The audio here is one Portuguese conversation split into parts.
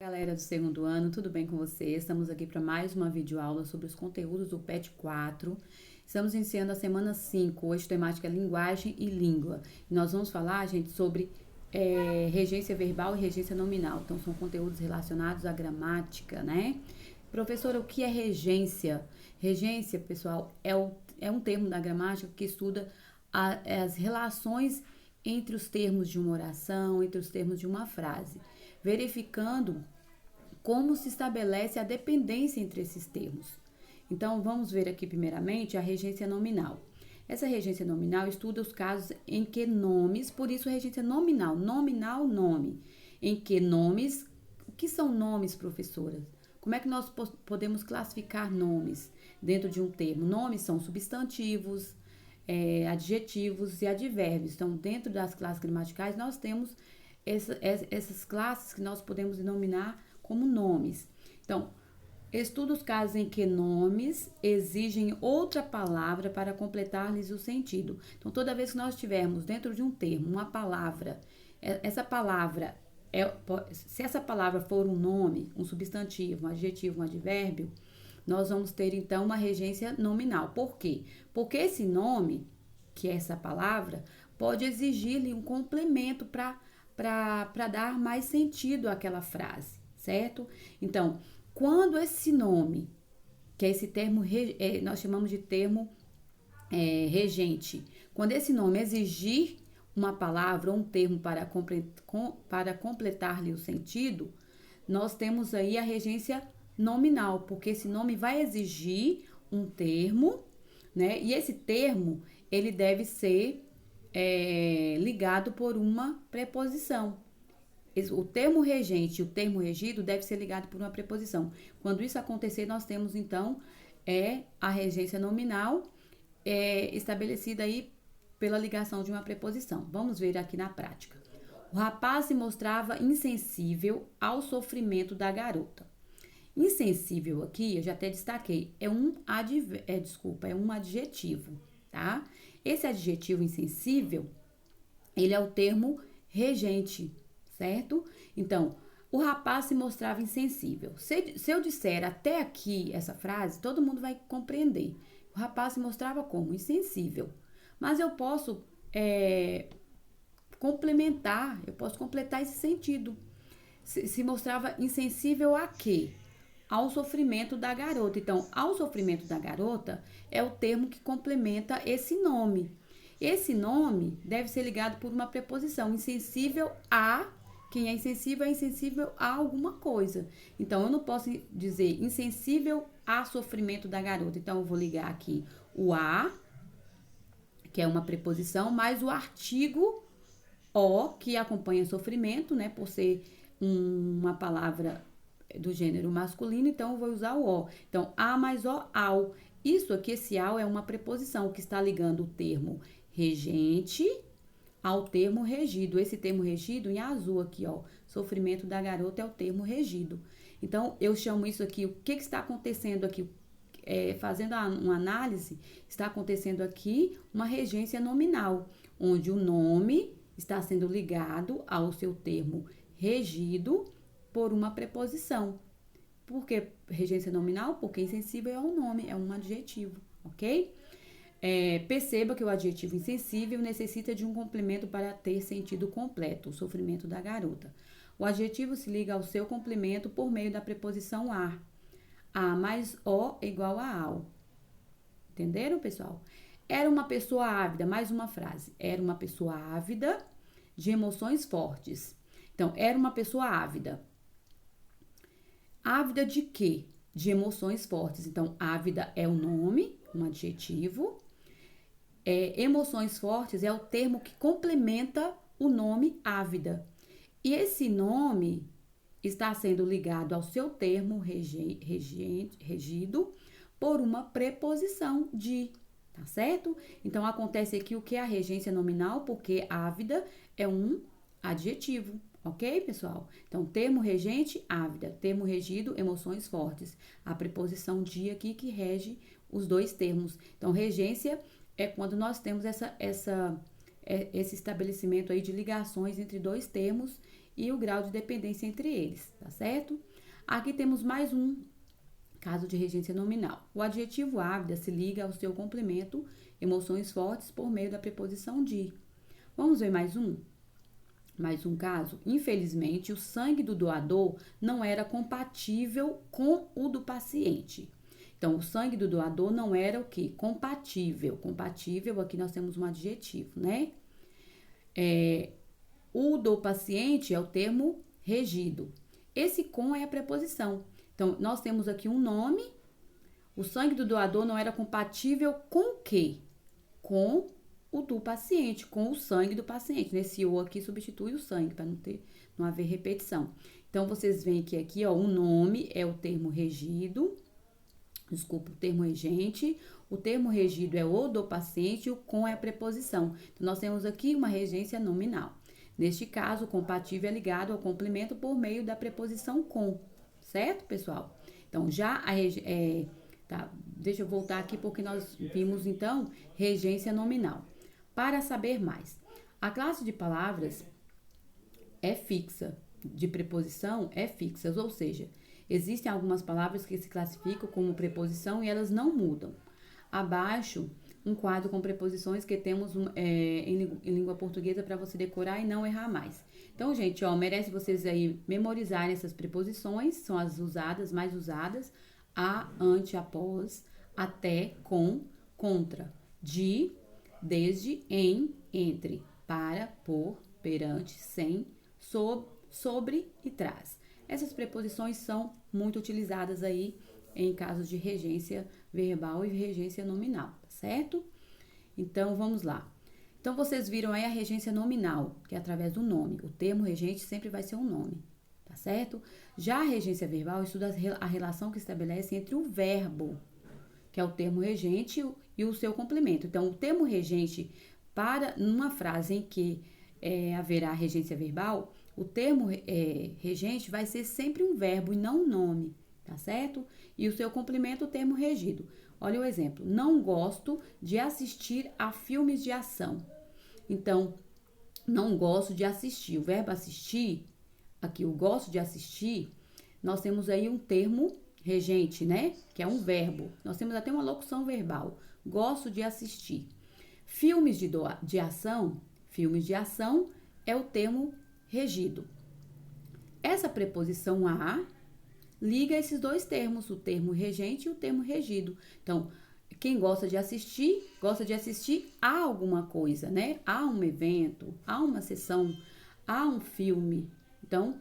Galera do segundo ano, tudo bem com vocês? Estamos aqui para mais uma videoaula sobre os conteúdos do PET 4. Estamos iniciando a semana 5, hoje temática linguagem e língua. E nós vamos falar, gente, sobre regência verbal e regência nominal. Então, são conteúdos relacionados à gramática, né? Professora, o que é regência? Regência, pessoal, é um termo da gramática que estuda as relações entre os termos de uma oração, entre os termos de uma frase, verificando como se estabelece a dependência entre esses termos. Então, vamos ver aqui primeiramente a regência nominal. Essa regência nominal estuda os casos em que nomes, por isso regência nominal, nominal, nome, em que nomes, o que são nomes, professoras? Como é que nós podemos classificar nomes dentro de um termo? Nomes são substantivos, adjetivos e advérbios. Então, dentro das classes gramaticais, nós temos essas classes que nós podemos denominar como nomes. Então, estuda os casos em que nomes exigem outra palavra para completar-lhes o sentido. Então, toda vez que nós tivermos dentro de um termo uma palavra, essa palavra, se essa palavra for um nome, um substantivo, um adjetivo, um advérbio, nós vamos ter então uma regência nominal. Por quê? Porque esse nome, que é essa palavra, pode exigir-lhe um complemento para dar mais sentido àquela frase, certo? Então, quando esse nome, que é esse termo, nós chamamos de termo regente, quando esse nome exigir uma palavra ou um termo para completar-lhe o sentido, nós temos aí a regência nominal, porque esse nome vai exigir um termo, né? E esse termo, ele deve ser ligado por uma preposição. O termo regente e o termo regido deve ser ligado por uma preposição. Quando isso acontecer, nós temos então a regência nominal estabelecida aí pela ligação de uma preposição. Vamos ver aqui na prática. O rapaz se mostrava insensível ao sofrimento da garota. Insensível aqui, eu já até destaquei, é um adjetivo, tá? Esse adjetivo insensível, ele é o termo regente, certo? Então, o rapaz se mostrava insensível. Se eu disser até aqui essa frase, todo mundo vai compreender. O rapaz se mostrava como? Insensível. Mas eu posso completar esse sentido. Se mostrava insensível a quê? Ao sofrimento da garota. Então, ao sofrimento da garota é o termo que complementa esse nome. Esse nome deve ser ligado por uma preposição. Insensível a. Quem é insensível a alguma coisa. Então, eu não posso dizer insensível a sofrimento da garota. Então, eu vou ligar aqui o a, que é uma preposição, mais o artigo o, que acompanha sofrimento, né? Por ser uma palavra do gênero masculino, então eu vou usar o o. Então, a mais o, ao. Isso aqui, esse ao é uma preposição que está ligando o termo regente ao termo regido. Esse termo regido em azul aqui, ó, sofrimento da garota é o termo regido. Então, eu chamo isso aqui, o que está acontecendo aqui? Fazendo uma análise, está acontecendo aqui uma regência nominal, onde o nome está sendo ligado ao seu termo regido por uma preposição. Por que regência nominal? Porque insensível é um nome, é um adjetivo, ok? Perceba que o adjetivo insensível necessita de um complemento para ter sentido completo, o sofrimento da garota. O adjetivo se liga ao seu complemento por meio da preposição a. A mais o igual a ao. Entenderam, pessoal? Era uma pessoa ávida, mais uma frase. Era uma pessoa ávida de emoções fortes. Então, era uma pessoa ávida. Ávida de quê? De emoções fortes. Então, ávida é o nome, um adjetivo. Emoções fortes é o termo que complementa o nome ávida. E esse nome está sendo ligado ao seu termo regido por uma preposição de, tá certo? Então, acontece aqui o que é a regência nominal, porque ávida é um adjetivo, ok, pessoal? Então, termo regente, ávida. Termo regido, emoções fortes. A preposição de aqui que rege os dois termos. Então, regência é quando nós temos esse estabelecimento aí de ligações entre dois termos e o grau de dependência entre eles, tá certo? Aqui temos mais um caso de regência nominal. O adjetivo ávida se liga ao seu complemento emoções fortes por meio da preposição de. Vamos ver mais um? Mais um caso. Infelizmente, o sangue do doador não era compatível com o do paciente. Então, o sangue do doador não era o quê? Compatível. Compatível, aqui nós temos um adjetivo, né? O do paciente é o termo regido. Esse com é a preposição. Então, nós temos aqui um nome. O sangue do doador não era compatível com o quê? Com o do paciente, com o sangue do paciente. Nesse o aqui substitui o sangue, para não haver repetição. Então, vocês veem que aqui, ó, o nome é o termo regido. Desculpa, o termo regente. O termo regido é o do paciente e o com é a preposição. Então, nós temos aqui uma regência nominal. Neste caso, o compatível é ligado ao complemento por meio da preposição com, certo, pessoal? Então, já tá, deixa eu voltar aqui porque nós vimos, então, regência nominal. Para saber mais, a classe de palavras é fixa, de preposição é fixa, ou seja, existem algumas palavras que se classificam como preposição e elas não mudam. Abaixo, um quadro com preposições que temos em língua portuguesa para você decorar e não errar mais. Então, gente, ó, merece vocês aí memorizarem essas preposições, são as usadas, mais usadas: a, ante, após, até, com, contra, de, desde, em, entre, para, por, perante, sem, sobre e traz. Essas preposições são muito utilizadas aí em casos de regência verbal e regência nominal, tá certo? Então, vamos lá. Então, vocês viram aí a regência nominal, que é através do nome. O termo regente sempre vai ser um nome, tá certo? Já a regência verbal estuda a relação que estabelece entre o verbo, que é o termo regente, e o seu complemento. Então, o termo regente, para numa frase em que haverá regência verbal, o termo regente vai ser sempre um verbo e não um nome, tá certo? E o seu complemento, o termo regido. Olha o exemplo. Não gosto de assistir a filmes de ação. Então, não gosto de assistir. O verbo assistir, aqui o gosto de assistir, nós temos aí um termo regente, né? Que é um verbo. Nós temos até uma locução verbal. Gosto de assistir. Filmes de ação é o termo regido. Essa preposição a liga esses dois termos, o termo regente e o termo regido. Então, quem gosta de assistir a alguma coisa, né? A um evento, a uma sessão, a um filme. Então,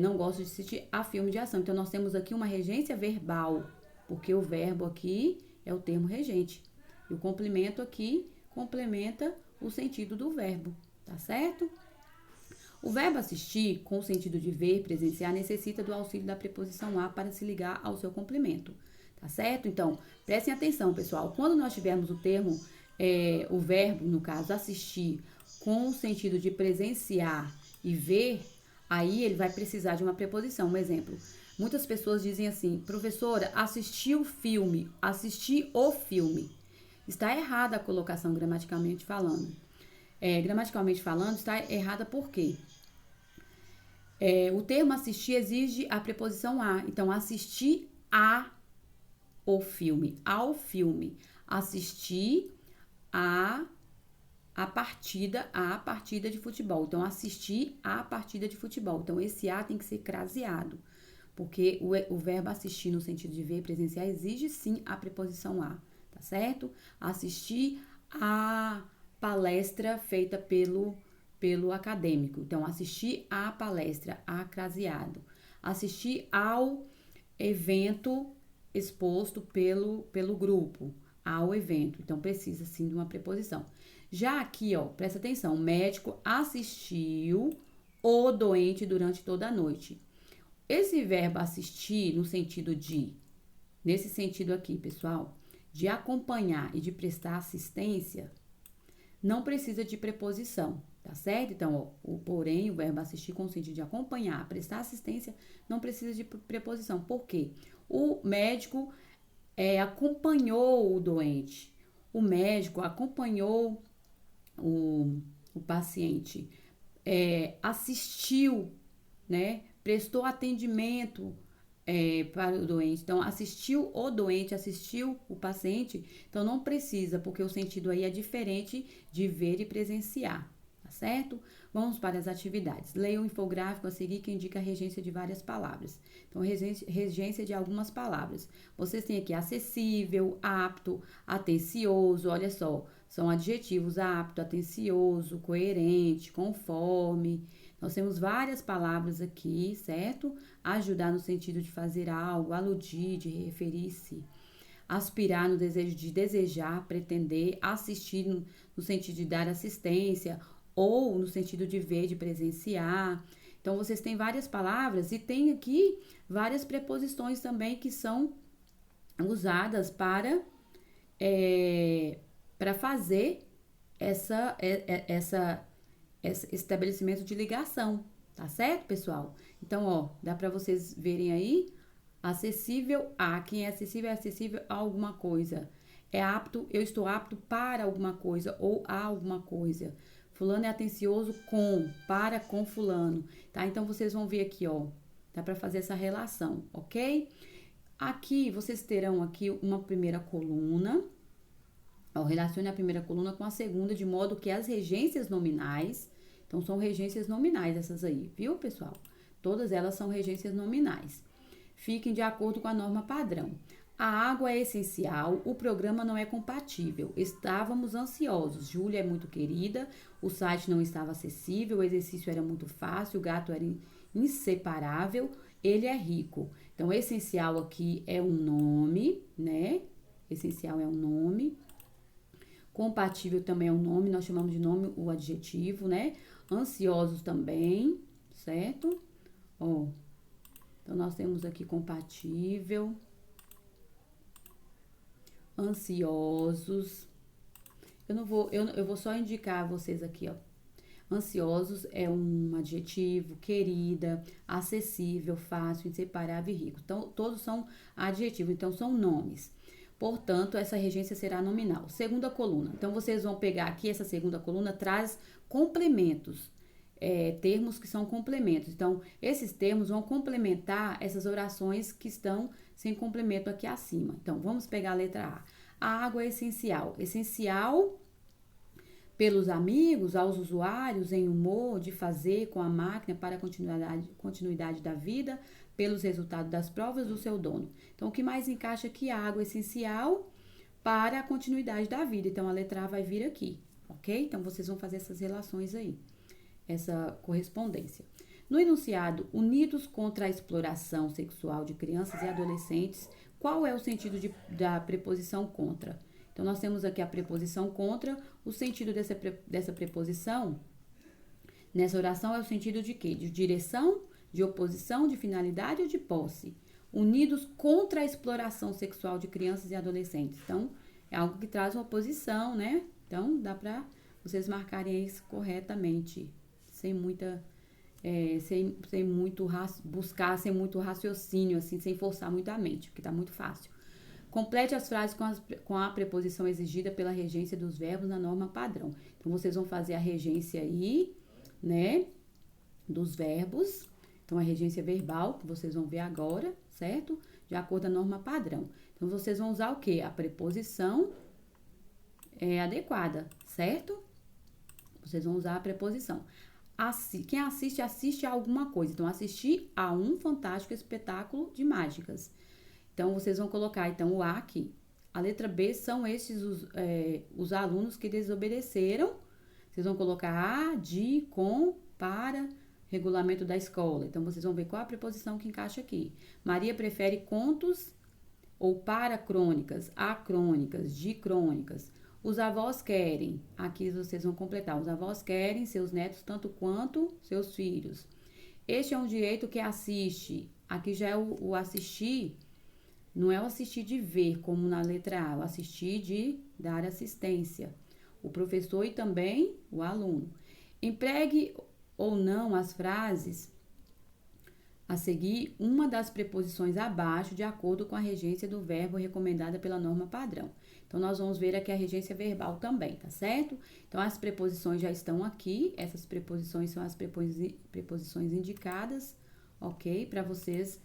não gosto de assistir a filme de ação. Então, nós temos aqui uma regência verbal, porque o verbo aqui é o termo regente. E o complemento aqui complementa o sentido do verbo, tá certo? O verbo assistir, com o sentido de ver, presenciar, necessita do auxílio da preposição a para se ligar ao seu complemento, tá certo? Então, prestem atenção, pessoal. Quando nós tivermos o termo, o verbo, no caso, assistir, com o sentido de presenciar e ver, aí ele vai precisar de uma preposição. Um exemplo, muitas pessoas dizem assim: professora, assisti o filme. Está errada a colocação gramaticalmente falando. Gramaticalmente falando, está errada por quê? O termo assistir exige a preposição a. Então, assistir ao filme. Assistir a partida de futebol. Então, assistir a partida de futebol. Então, esse a tem que ser craseado, porque o verbo assistir no sentido de ver, presenciar, exige sim a preposição a, tá certo? Assistir a palestra feita pelo acadêmico. Então, assistir à palestra, a craseado. Assistir ao evento exposto pelo grupo, ao evento. Então, precisa sim de uma preposição. Já aqui, ó, presta atenção, o médico assistiu o doente durante toda a noite. Esse verbo assistir nesse sentido aqui, pessoal, de acompanhar e de prestar assistência, não precisa de preposição, tá certo? Então, ó, porém, o verbo assistir com o sentido de acompanhar, prestar assistência, não precisa de preposição. Por quê? O médico acompanhou o doente. O médico acompanhou o paciente assistiu, né? Prestou atendimento para o doente. Então, assistiu o doente, assistiu o paciente. Então, não precisa, porque o sentido aí é diferente de ver e presenciar, tá certo? Vamos para as atividades. Leia o infográfico a seguir que indica a regência de várias palavras. Então, regência de algumas palavras. Vocês têm aqui acessível, apto, atencioso, olha só. São adjetivos apto, atencioso, coerente, conforme. Nós temos várias palavras aqui, certo? Ajudar no sentido de fazer algo, aludir, de referir-se. Aspirar no desejo de desejar, pretender, assistir no sentido de dar assistência, ou no sentido de ver, de presenciar. Então, vocês têm várias palavras e tem aqui várias preposições também que são usadas para fazer esse estabelecimento de ligação, tá certo, pessoal? Então, ó, dá para vocês verem aí, acessível a, quem é acessível a alguma coisa. É apto, eu estou apto para alguma coisa ou a alguma coisa. Fulano é atencioso para com fulano, tá? Então, vocês vão ver aqui, ó, dá para fazer essa relação, ok? Aqui, vocês terão aqui uma primeira coluna. Ó, relacione a primeira coluna com a segunda, de modo que as regências nominais, então são regências nominais essas aí, viu, pessoal? Todas elas são regências nominais. Fiquem de acordo com a norma padrão. A água é essencial, o programa não é compatível. Estávamos ansiosos. Júlia é muito querida, o site não estava acessível, o exercício era muito fácil, o gato era inseparável, ele é rico. Então, essencial aqui é um nome, né? Essencial é um nome. Compatível também é um nome, nós chamamos de nome o adjetivo, né? Ansiosos também, certo? Ó, então, nós temos aqui compatível, ansiosos. Eu vou só indicar a vocês aqui, ó. Ansiosos é um adjetivo, querida, acessível, fácil, inseparável e rico. Então, todos são adjetivos, então são nomes. Portanto, essa regência será nominal. Segunda coluna. Então, vocês vão pegar aqui, essa segunda coluna traz complementos, termos que são complementos. Então, esses termos vão complementar essas orações que estão sem complemento aqui acima. Então, vamos pegar a letra A. A água é essencial. Essencial pelos amigos, aos usuários, em humor de fazer com a máquina para a continuidade da vida, pelos resultados das provas do seu dono. Então, o que mais encaixa aqui é a água essencial para a continuidade da vida. Então, a letra A vai vir aqui, ok? Então, vocês vão fazer essas relações aí, essa correspondência. No enunciado, unidos contra a exploração sexual de crianças e adolescentes, qual é o sentido da preposição contra? Então, nós temos aqui a preposição contra. O sentido dessa preposição, nessa oração, é o sentido de quê? De direção, de oposição, de finalidade ou de posse. Unidos contra a exploração sexual de crianças e adolescentes. Então, é algo que traz uma oposição, né? Então, dá para vocês marcarem isso corretamente, sem muita... sem muito buscar, sem muito raciocínio, assim, sem forçar muito a mente, porque tá muito fácil. Complete as frases com a preposição exigida pela regência dos verbos na norma padrão. Então, vocês vão fazer a regência aí, né, dos verbos. Então, a regência verbal, que vocês vão ver agora, certo? De acordo com a norma padrão. Então, vocês vão usar o quê? A preposição adequada, certo? Vocês vão usar a preposição. Quem assiste a alguma coisa. Então, assistir a um fantástico espetáculo de mágicas. Então, vocês vão colocar, então, o A aqui. A letra B são esses os alunos que desobedeceram. Vocês vão colocar a, de, com, para, regulamento da escola. Então, vocês vão ver qual a preposição que encaixa aqui. Maria prefere contos ou para crônicas, a crônicas, de crônicas. Os avós querem, aqui vocês vão completar, os avós querem seus netos tanto quanto seus filhos. Este é um direito que assiste, aqui já é o assistir, não é o assistir de ver, como na letra A, o assistir de dar assistência. O professor e também o aluno. Empregue ou não as frases a seguir uma das preposições abaixo, de acordo com a regência do verbo recomendada pela norma padrão. Então, nós vamos ver aqui a regência verbal também, tá certo? Então, as preposições já estão aqui. Essas preposições são as preposições indicadas, ok? Para vocês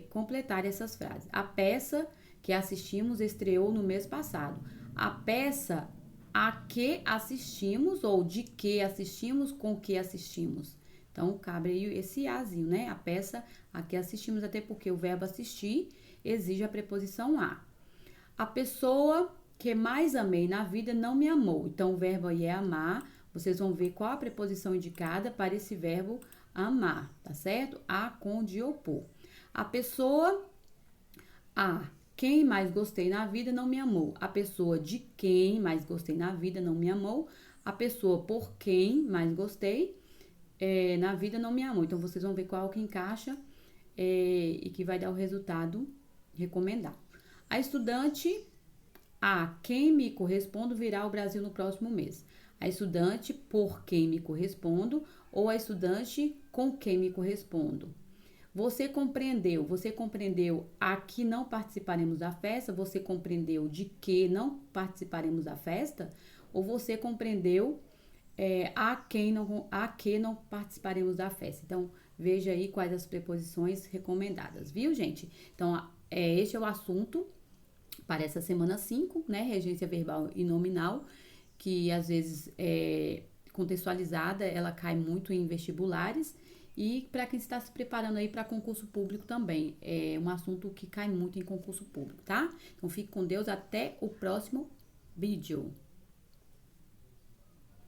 completarem essas frases. A peça que assistimos estreou no mês passado. A peça a que assistimos, ou de que assistimos, com que assistimos. Então, cabe aí esse azinho, né? A peça a que assistimos, até porque o verbo assistir exige a preposição a. A pessoa que mais amei na vida não me amou. Então, o verbo aí é amar. Vocês vão ver qual a preposição indicada para esse verbo amar, tá certo? A com de opor. A pessoa a quem mais gostei na vida não me amou. A pessoa de quem mais gostei na vida não me amou. A pessoa por quem mais gostei na vida não me amou. Então, vocês vão ver qual que encaixa e que vai dar o resultado recomendado. A estudante a quem me correspondo virá ao Brasil no próximo mês. A estudante por quem me correspondo ou a estudante com quem me correspondo. Você compreendeu a que não participaremos da festa? Você compreendeu de que não participaremos da festa? Ou você compreendeu a que não participaremos da festa? Então, veja aí quais as preposições recomendadas, viu, gente? Então, este é o assunto para essa semana 5, né? Regência verbal e nominal, que às vezes contextualizada, ela cai muito em vestibulares. E para quem está se preparando aí para concurso público também, é um assunto que cai muito em concurso público, tá? Então, fique com Deus, até o próximo vídeo.